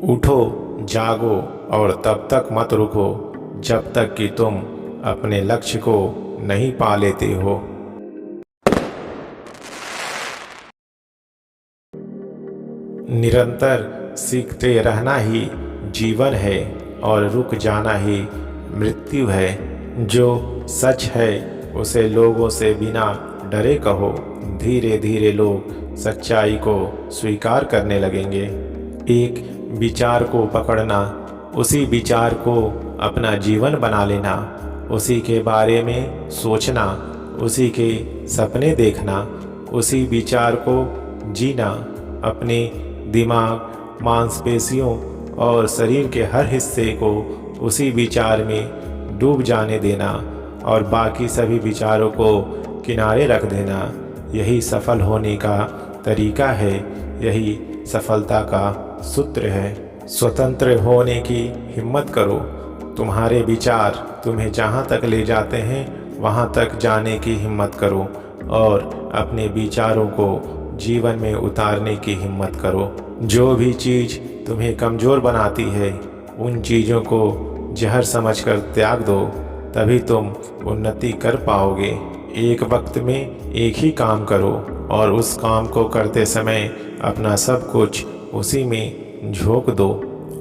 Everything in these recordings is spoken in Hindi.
उठो, जागो और तब तक मत रुको जब तक कि तुम अपने लक्ष्य को नहीं पा लेते हो। निरंतर सीखते रहना ही जीवन है और रुक जाना ही मृत्यु है। जो सच है उसे लोगों से बिना डरे कहो। धीरे धीरे लोग सच्चाई को स्वीकार करने लगेंगे। एक विचार को पकड़ना, उसी विचार को अपना जीवन बना लेना, उसी के बारे में सोचना, उसी के सपने देखना, उसी विचार को जीना, अपने दिमाग, मांसपेशियों और शरीर के हर हिस्से को उसी विचार में डूब जाने देना और बाकी सभी विचारों को किनारे रख देना, यही सफल होने का तरीका है, यही सफलता का सूत्र है। स्वतंत्र होने की हिम्मत करो। तुम्हारे विचार तुम्हें जहाँ तक ले जाते हैं वहाँ तक जाने की हिम्मत करो और अपने विचारों को जीवन में उतारने की हिम्मत करो। जो भी चीज़ तुम्हें कमज़ोर बनाती है उन चीज़ों को जहर समझकर त्याग दो, तभी तुम उन्नति कर पाओगे। एक वक्त में एक ही काम करो और उस काम को करते समय अपना सब कुछ उसी में झोंक दो।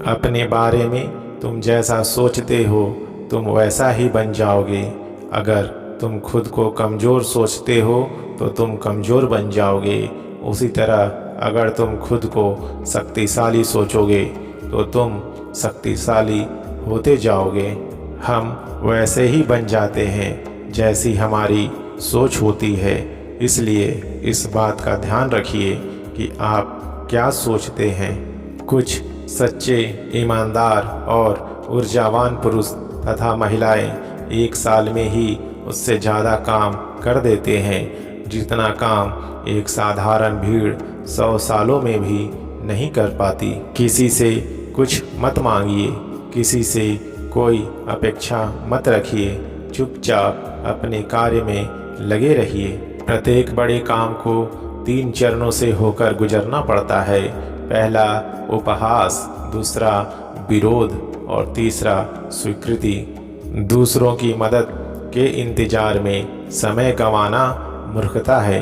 अपने बारे में तुम जैसा सोचते हो तुम वैसा ही बन जाओगे। अगर तुम खुद को कमज़ोर सोचते हो तो तुम कमज़ोर बन जाओगे। उसी तरह अगर तुम खुद को शक्तिशाली सोचोगे तो तुम शक्तिशाली होते जाओगे। हम वैसे ही बन जाते हैं जैसी हमारी सोच होती है। इसलिए इस बात का ध्यान रखिए कि आप क्या सोचते हैं। कुछ सच्चे, ईमानदार और ऊर्जावान पुरुष तथा महिलाएं एक साल में ही उससे ज़्यादा काम कर देते हैं जितना काम एक साधारण भीड़ 100 सालों में भी नहीं कर पाती। किसी से कुछ मत मांगिए, किसी से कोई अपेक्षा मत रखिए। चुपचाप अपने कार्य में लगे रहिए। प्रत्येक बड़े काम को 3 चरणों से होकर गुजरना पड़ता है। पहला उपहास, दूसरा विरोध और तीसरा स्वीकृति। दूसरों की मदद के इंतजार में समय गंवाना मूर्खता है।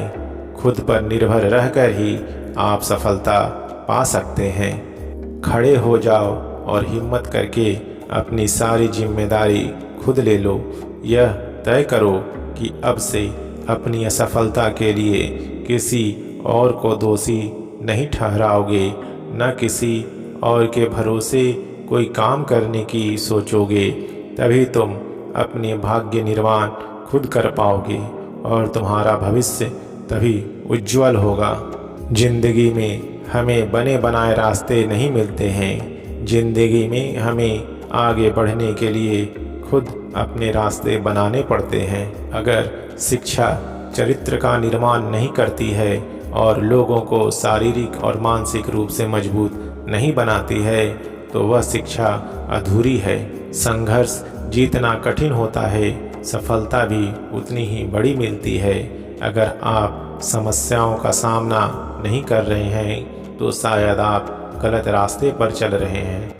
खुद पर निर्भर रहकर ही आप सफलता पा सकते हैं। खड़े हो जाओ और हिम्मत करके अपनी सारी जिम्मेदारी खुद ले लो। यह तय करो कि अब से अपनी असफलता के लिए किसी और को दोषी नहीं ठहराओगे, न किसी और के भरोसे कोई काम करने की सोचोगे। तभी तुम अपने भाग्य निर्माण खुद कर पाओगे और तुम्हारा भविष्य तभी उज्जवल होगा। जिंदगी में हमें बने बनाए रास्ते नहीं मिलते हैं। जिंदगी में हमें आगे बढ़ने के लिए खुद अपने रास्ते बनाने पड़ते हैं। अगर शिक्षा चरित्र का निर्माण नहीं करती है और लोगों को शारीरिक और मानसिक रूप से मजबूत नहीं बनाती है तो वह शिक्षा अधूरी है। संघर्ष जितना कठिन होता है सफलता भी उतनी ही बड़ी मिलती है। अगर आप समस्याओं का सामना नहीं कर रहे हैं तो शायद आप गलत रास्ते पर चल रहे हैं।